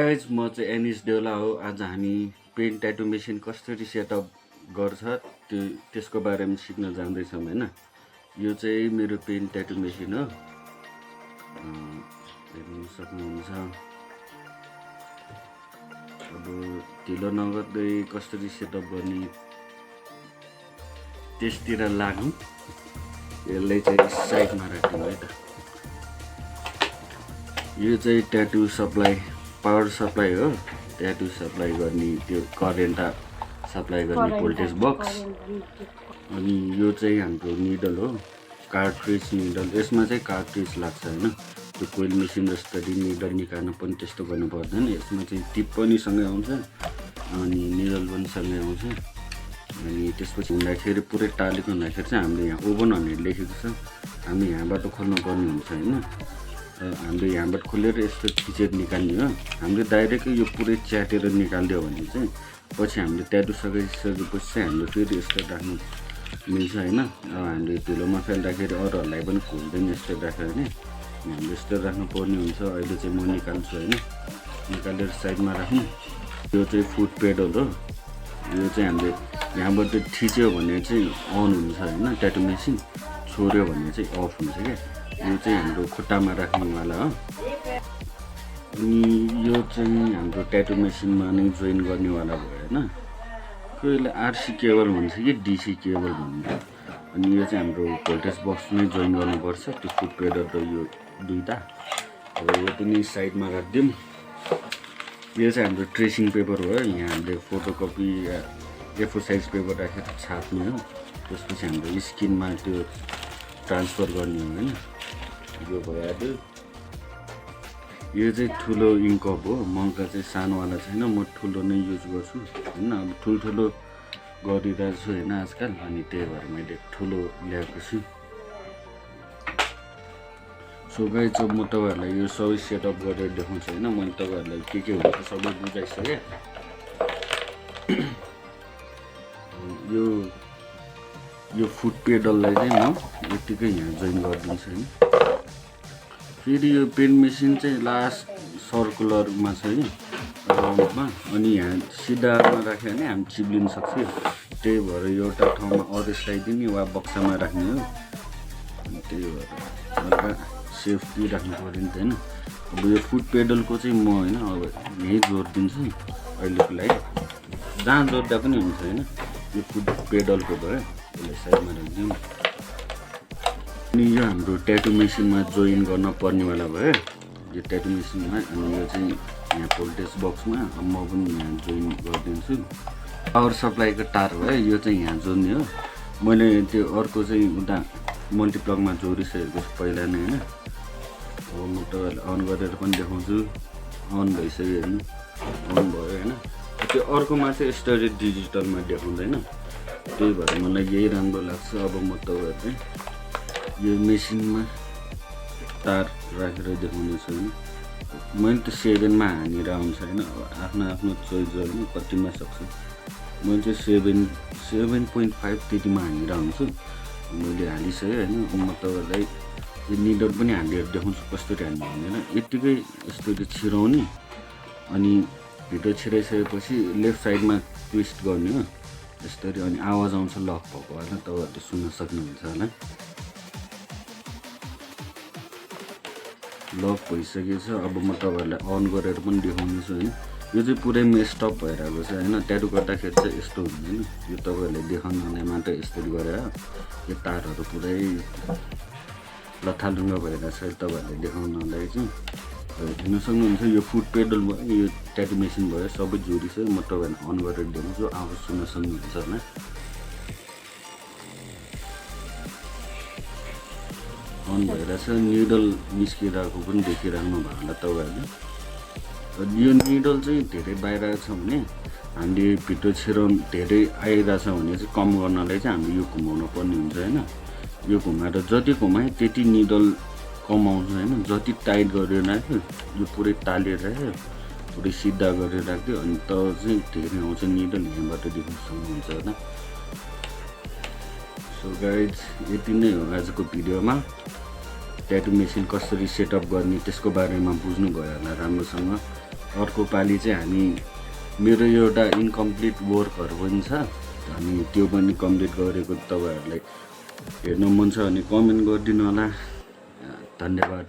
Guys म चाहिँ एनिस देउला हो। आज हामी पेन ट्याटू मेसिन कसरी सेटअप गर्छ त्यसको बारेमा सिक्न जाँदैछौँ हैन। यो चाहिँ मेरो पेन ट्याटू मेसिन हो, हेर्न सक्नुहुन्छ। अब ढिलो नगर्दै कसरी सेटअप गर्ने त्यसतिर लागौँ। यसलाई चाहिँ साइडमा राख्नु है त। यो चाहिँ ट्याटू सप्लाई पावर सप्लाई हो, ट्याटू सप्लाई गर्ने त्यो करेन्ट सप्लाई गर्ने भोल्टेज बक्स। अनि यो चाहिँ हाम्रो निडल हो, कार्ट्रिज निडल। यसमा चाहिँ कार्ट्रिज लाग्छ हैन, त्यो कोइल मेसिन जस्तै निडल निकाल्नु पनि त्यस्तो गर्नु पर्दैन। यसमा चाहिँ टिप पनि सँगै आउँछ अनि निडल पनि सँगै आउँछ। अनि त्यसपछि हुँदाखेरि पुरै टालेको हुँदाखेरि चाहिँ हामीले यहाँ ओभन भनेर लेखेको छ, हामी यहाँबाट खोल्नु पर्ने हुन्छ हैन। हामीले यहाँबाट खोलेर यस्तो थिचेर निकाल्ने हो। हामीले डाइरेक्टली यो पुरै च्याटेर निकालिदियो भने चाहिँ पछि हामीले ट्याटू सकिसकेपछि चाहिँ हामीले फेरि यस्तो राख्नु मिल्छ हैन। अब हामीले ढिलोमा फाल्दाखेरि अरूहरूलाई पनि खोल्दैन यस्तो राख्यो भने हामीले यस्तो राख्नु पर्ने हुन्छ। अहिले चाहिँ म निकाल्छु हैन, निकालेर साइडमा राख्नु। यो चाहिँ फुट पेडल हो। यो चाहिँ हामीले यहाँबाट थिच्यो भने चाहिँ अन हुन्छ हैन ट्याटू मेसिन, छोड्यो भने चाहिँ अफ हुन्छ क्या। यो चाहिँ हाम्रो खुट्टामा राख्नेवाला हो। अनि यो चाहिँ हाम्रो ट्याटू मेसिनमा नै जोइन गर्नेवाला भयो हैन। कोहीले आरसी केबल भन्छ कि डिसी केबल भन्छ। अनि यो चाहिँ हाम्रो भोल्टेज बक्समै जोइन गर्नुपर्छ, त्यो फुट पेडल र यो दुईटा। अब यो पनि साइडमा राखिदिउँ। यो चाहिँ हाम्रो ट्रेसिङ पेपर हो। यहाँ हामीले फोटोकपी A4 साइज पेपर राखेर छाप्ने हो। त्यसपछि हाम्रो स्किनमा त्यो ट्रान्सफर गर्ने हो हैन। यो भइहाल्यो। यो चाहिँ ठुलो इङ्कप हो, मङ्का चाहिँ सानोवाला छैन, म ठुलो नै युज गर्छु हैन। अब ठुल्ठुलो गरिरहेको छु हैन आजकल, अनि त्यही भएर मैले ठुलो ल्याएको छु। सो गाइज अब म तपाईँहरूलाई यो सबै सेटअप गरेर देखाउँछु हैन। मैले तपाईँहरूलाई के हुन्छ सबै बुझाइसकेँ। यो फुट पेडललाई चाहिँ म यतिकै यहाँ जोइन गरिदिन्छु हैन। फेरि यो पेन मेसिन चाहिँ लास्ट सर्कुलरमा छ है राउन्डमा, अनि यहाँ सिधामा राख्यो भने हामी चिप्लिन सक्छ। त्यही भएर एउटा ठाउँमा अडेस्टाइदिने वा बक्सामा राख्ने हो। त्यही भएर हल्का सेफ्टी राख्नु पऱ्यो नि त हैन। अब यो फुट पेडलको चाहिँ म हैन अब यहीँ जोडिदिन्छु अहिलेको लागि, जहाँ जोड्दा पनि हुन्छ हैन। यो फुट पेडलको भयो, यसलाई साइडमा राखिदिउँ। अनि यो हाम्रो ट्याटू मेसिनमा जोइन गर्न पर्नेवाला भयो, यो ट्याटू मेसिनमा। अनि यो चाहिँ यहाँ भोल्टेज बक्समा म पनि यहाँ जोइन गरिदिन्छु। पावर सप्लाईको तार भयो, यो चाहिँ यहाँ जोड्ने हो। मैले त्यो अर्को चाहिँ उता मल्टिप्लगमा जोडिसकेको छु पहिला नै हैन। अब म तपाईँहरूलाई अन गरेर पनि देखाउँछु। अन भइसक्यो हेर्नु, अन भयो हैन। त्यो अर्कोमा चाहिँ यस्तरी डिजिटलमा देखाउँदैन, त्यही भएर मलाई यही राम्रो लाग्छ। अब म तपाईँहरूलाई यो मेसिनमा तार राखेर देखाउने छु हैन। मैले त 7मा हानेर आउँछ हैन। अब आफ्नो आफ्नो चोइस गर्नु कतिमा सक्छ। मैले चाहिँ 7.5 त्यतिमा हानेर आउँछु। मैले हालिसकेँ हैन। म तपाईँहरूलाई यो निडल पनि हालेर देखाउँछु कसरी हान्ने भनेर। यत्तिकै यस्तरी छिराउने, अनि भिडियो छिराइसकेपछि लेफ्ट साइडमा ट्विस्ट गर्ने हो यस्तरी, अनि आवाज आउँछ लक भएको होला, तपाईँहरूले सुन्न सक्नुहुन्छ होला। लक भइसकेछ। अब म तपाईँहरूलाई अन गरेर पनि देखाउनेछु हैन। यो चाहिँ पुरै मेस्टअप भइरहेको छ हैन। ट्याटू गर्दाखेरि चाहिँ यस्तो हुँदैन, यो तपाईँहरूलाई देखाउनलाई मात्रै यस्तरी गरेर यो तारहरू पुरै लथालुङ्ग भइरहेको छ तपाईँहरूलाई देखाउनलाई चाहिँ। हेर्न सक्नुहुन्छ यो फुट पेडल भयो, यो ट्याटू मेसिन भयो, सबै जोडिसक्यो। म तपाईँहरूलाई अन गरेर देखाउँछु, आवाज सुन्न सक्नुहुन्छ होला। अन भइरहेछ, निडल निस्किरहेको पनि देखिराख्नु भयो होला तपाईँहरूले। यो निडल चाहिँ धेरै बाहिर छ भने हामीले भिडियो छिराउनु धेरै आइरहेछ भने चाहिँ कम गर्नलाई चाहिँ हामीले यो घुमाउनु पर्ने हुन्छ हैन। यो घुमाएर जति घुमायो त्यति निडल कम आउँछ हैन। जति टाइट गरेर राख्यो, यो पुरै टालेर राख्यो, पुरै सिधा गरेर राख्यो, अनि त चाहिँ धेरै आउँछ निडल। यहाँबाट देख्न सक्नुहुन्छ होला। सो गाइज यति नै हो आजको भिडियोमा। ट्याटू मेसिन कसरी सेटअप गर्ने त्यसको बारेमा बुझ्नु भयो होला राम्रोसँग। अर्को पालि चाहिँ हामी मेरो एउटा इन्कम्प्लिट वर्कहरू पनि छ, हामी त्यो पनि कम्प्लिट गरेको तपाईँहरूलाई हेर्न मन छ भने कमेन्ट गरिदिनु होला। धन्यवाद।